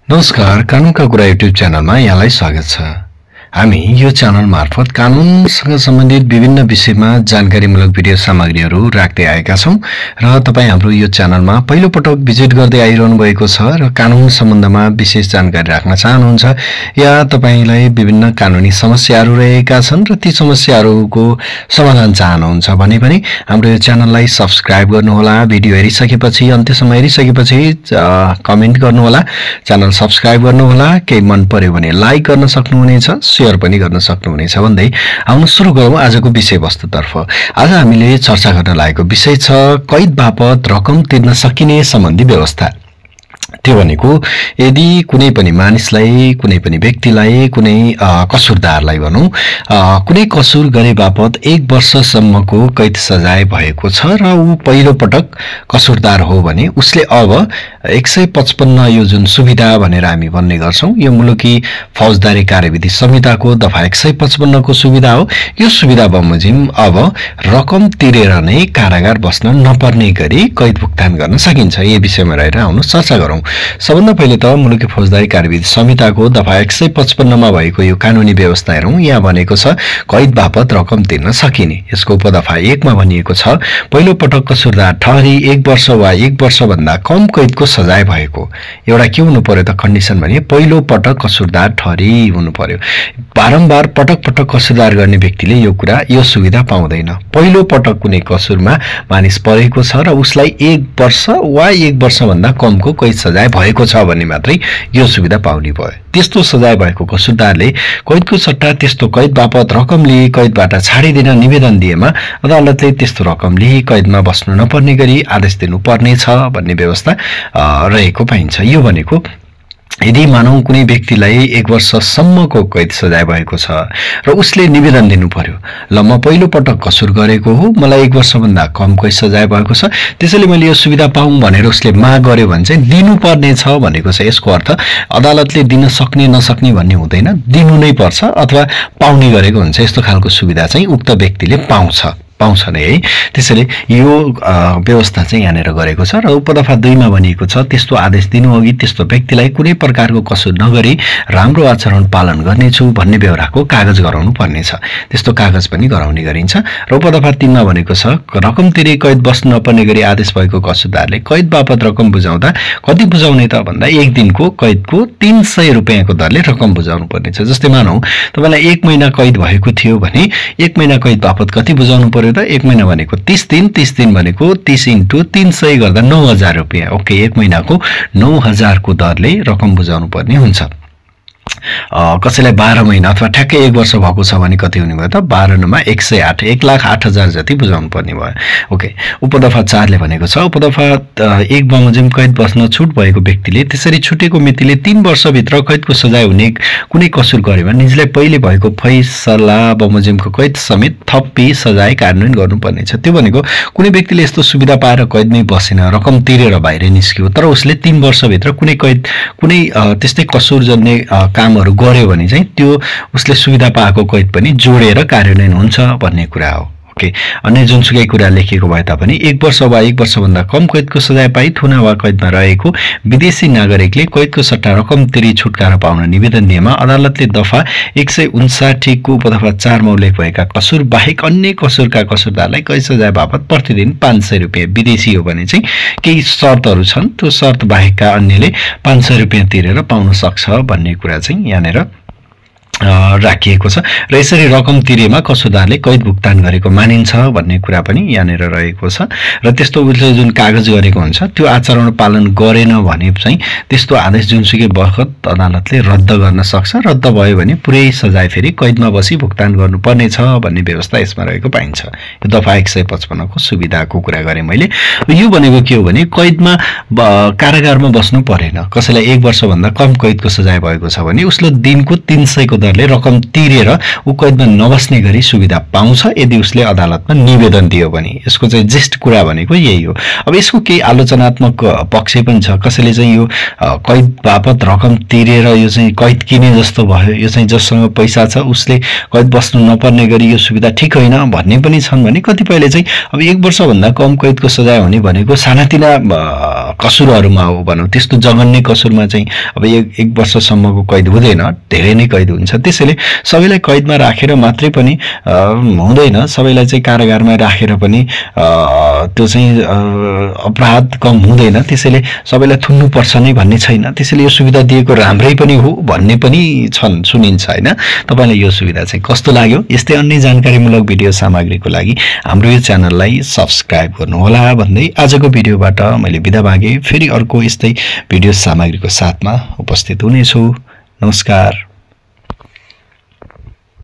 नमस्कार, कानुनका कुरा युट्युब च्यानलमा यहाँलाई स्वागत छ। हामी यो च्यानल मार्फत कानुनसँग सम्बन्धित विभिन्न विषयमा जानकारीमूलक भिडियो सामग्रीहरू राख्दै आएका छौं र तपाई हाम्रो यो च्यानलमा पहिलो पटक भिजिट गर्दै आइरहनु भएको छ र कानुन सम्बन्धमा विशेष जानकारी राख्न चाहनुहुन्छ या तपाईलाई विभिन्न कानुनी समस्याहरू रहेका छन् र ती समस्याहरूको समाधान चाहनुहुन्छ भने पनि हाम्रो यो च्यानललाई सब्स्क्राइब गर्नुहोला। भिडियो हेरिसकेपछि अन्त्यसम्म हेरिसकेपछि कमेन्ट गर्नुहोला, च्यानल सब्स्क्राइब गर्नुहोला। केही मन पर्यो भने लाइक गर्न सक्नुहुनेछ, शेयर पनि गर्न सक्नुहुनेछ भन्दै आउनु सुरु गरौँ आजको विषयवस्तुतर्फ। आज हामीले चर्चा गर्न लागेको विषय छ कैद बापत रकम तिर्न सकिने सम्बन्धी व्यवस्था। त्यो भनेको यदि कुनै पनि मानिसलाई, कुनै पनि व्यक्तिलाई, कुनै कसुरदारलाई भनौं कुनै कसुर गरे बापत 1 वर्षसम्मको कैद सजाय भएको छ र ऊ पहिलो पटक कसुरदार हो भने उसले अब 155 यो जुन सुविधा भनेर हामी भन्ने गर्छौं, यो मुलुकी फौजदारी कार्यविधि संहिताको दफा 155 को सुविधा हो। यो सुविधा बमोजिम अब रकम तिरेर नै कारागार बस्न नपर्ने गरी कैद भुक्तान गर्न सकिन्छ। यही विषयमा रहेर आउनु चर्चा गरौं। सबभन्दा पहिले त मुलुकी फौजदारी कार्यविधि संहिताको दफा 155 मा भएको यो कानुनी व्यवस्था हेरौं। यहाँ भनेको छ कैद बापत रकम तिर्न सकिने। यसको उपदफा 1 मा भनिएको छ पहिलो पटक कसुरदार ठहरी 1 वर्ष वा 1 वर्ष भन्दा कम कैदको सजाय भएको। एउटा के हुनु पर्यो त कन्डिसन भने पहिलो पटक कसुरदार ठहरी हुनु पर्यो। बारम्बार पटक पटक कसुरदार गर्ने व्यक्तिले यो सुविधा पाउँदैन। पहिलो पटक कुनै कसुरमा मानिस परेको छ र उसलाई 1 वर्ष वा 1 वर्ष भन्दा कमको कैद सजाय भएको छ भने मात्रै यो सुविधा पाउने भयो। त्यस्तो सजाय भएको कसुरदारले कैदको सट्टा त्यस्तो कैद बापत रकम लिई कैदबाट छाडिदिन निवेदन दिएमा अदालतले त्यस्तो रकम लिई कैदमा बस्नु नपर्ने गरी आदेश दिनुपर्ने छ भन्ने व्यवस्था रहेको पाइन्छ। यो भनेको यदि मानौं कुनै व्यक्तिलाई 1 वर्षसम्मको कैद सजाय भएको छ र उसले निवेदन दिनु पर्यो, ल म पहिलो पटक कसुर गरेको हो, मलाई 1 वर्षभन्दा कम कैद सजाय भएको छ, त्यसैले मैले यो सुविधा पाऊँ भनेर उसले माग गर्यो भने चाहिँ दिनुपर्ने छ भनेको छ। यसको अर्थ अदालतले दिन सक्ने नसक्ने भन्ने हुँदैन, दिनु नै पर्छ अथवा पाउने गरेको हुन्छ। यस्तो खालको सुविधा चाहिँ उक्त व्यक्तिले पाउँछ नै है। त्यसैले यो व्यवस्था चाहिँ यहाँनेर गरेको छ र उपदफा 2 मा भनिएको छ त्यस्तो आदेश दिनु अघि त्यस्तो व्यक्तिलाई कुनै प्रकारको कसुर नगरी राम्रो आचरण पालन गर्नेछु भन्ने बेहोराको कागज गराउनु पर्ने छ। त्यस्तो कागज पनि गराउने गरिन्छ र उपदफा 3 मा भनेको छ रकम तिरे कैद बस्न नपर्ने गरी आदेश भएको कसुरदारले कैद बापत रकम बुझाउँदा कति बुझाउने त भन्दा 1 दिनको कैदको 300 रुपैयाँको दरले रकम बुझाउनु पर्ने छ। जस्तै मानौं तपाईलाई 1 महिना कैद भएको थियो भने 1 महिना कैद बापत कति बुझाउनु पर्यो? 1 महिना भनेको 30 दिन भनेको 30 × 300 गर्दा 9000 रुपैयाँ। ओके, 1 महिनाको 9000 को दरले रकम बुझाउनु पर्ने हुन्छ। कसैलाई 12 महिना अथवा ठ्याक्कै 1 वर्ष भएको छ भने कति हुने भयो त 12 नमा 108 1,08,000 जति बुझाउनु पर्ने भयो। ओके, उपदफा 4 ले भनेको छ उपदफा 1 बमोजिम कैद बस्न छुट भएको व्यक्तिले त्यसरी छुटेको मितिले 3 वर्षभित्र कैदको सजाय हुने कुनै कसुर गरेमा निजलाई पहिले भएको फैसला बमोजिमको कैद समेत थपी सजाय कार्यान्वयन गर्नुपर्ने छ। त्यो भनेको कुनै व्यक्तिले यस्तो सुविधा पाएर कैदमै बसेन, रकम तिरेर बाहिर निस्क्यो, तर उसले 3 वर्षभित्र कुनै त्यस्तै कसुर जन्ने कामहरू गर्यो भने चाहिँ त्यो उसले सुविधा पाएको कैद पनि जोडेर कार्यान्वयन हुन्छ भन्ने कुरा हो। ओके, अन्य जुनसुकै कुरा लेखिएको भए तापनि 1 वर्ष वा 1 वर्षभन्दा कम कैदको सजाय पाई थुना वा कैदमा रहेको विदेशी नागरिकले कैदको सट्टा रकम तिरी छुटकारा पाउन निवेदन दिएमा अदालतले दफा 159 को उपदफा 4 मा उल्लेख भएका कसुर बाहेक अन्य कसुरका कसुरदारलाई कैद सजाय बापत प्रतिदिन 500 रुपैयाँ, विदेशी हो भने चाहिँ केही शर्तहरू छन्, त्यो शर्त बाहेकका अन्यले 500 रुपैयाँ तिरेर पाउन सक्छ भन्ने कुरा चाहिँ यहाँनेर राखिएको छ। र यसरी रकम तिरेमा कसुरदारले कैद भुक्तान गरेको मानिन्छ भन्ने कुरा पनि यहाँनेर रहेको छ। र त्यस्तो उसले जुन कागज गरेको हुन्छ त्यो आचरण पालन गरेन भने चाहिँ त्यस्तो आदेश जुनसुकै बखत अदालतले रद्द गर्न सक्छ। रद्द भयो भने पुरै सजाय फेरि कैदमा बसी भुक्तान गर्नुपर्ने छ भन्ने व्यवस्था यसमा रहेको पाइन्छ। यो दफा 155 को सुविधाको कुरा गरे मैले। यो भनेको के हो भने कैदमा कारागारमा बस्नु परेन। कसैलाई 1 वर्ष भन्दा कम कैदको सजाय भएको छ भने उसले दिनको 300 को दरले रकम तिरेर ऊ कैदमा नबस्ने गरी सुविधा पाउँछ यदि उसले अदालतमा निवेदन दियो भने। यसको चाहिँ ज्येष्ठ कुरा भनेको यही हो। अब यसको केही आलोचनात्मक पक्ष पनि छ। कसैले चाहिँ यो कैद बापत रकम तिरेर यो चाहिँ कैद किने जस्तो भयो, यो चाहिँ जससँग पैसा छ उसले कैद बस्नु नपर्ने गरी यो सुविधा ठिक होइन भन्ने पनि छन् भने कतिपयले चाहिँ अब 1 वर्षभन्दा कम कैदको सजाय हुने भनेको सानातिना कसुरहरूमा हो भनौँ। त्यस्तो जघन्य कसुरमा चाहिँ अब 1 वर्षसम्मको कैद हुँदैन, धेरै नै कैद हुन्छ। त्यसैले सबैलाई कैदमा राखेर मात्रै पनि हुँदैन, सबैलाई चाहिँ कारागारमा राखेर पनि त्यो चाहिँ अपराध कम हुँदैन। त्यसैले सबैलाई थुन्नुपर्छ नै भन्ने छैन। त्यसैले यो सुविधा दिएको राम्रै पनि हो भन्ने पनि छन्, सुनिन्छ हैन। तपाईलाई यो सुविधा चाहिँ कस्तो लाग्यो? यस्तै अन्य जानकारीमूलक भिडियो सामग्रीको लागि हाम्रो यो च्यानललाई सब्स्क्राइब गर्नुहोला भन्दै आजको भिडियोबाट मैले बिदा मागे। फेरि अर्को यस्तै भिडियो सामग्रीको साथमा उपस्थित हुनेछु। नमस्कार।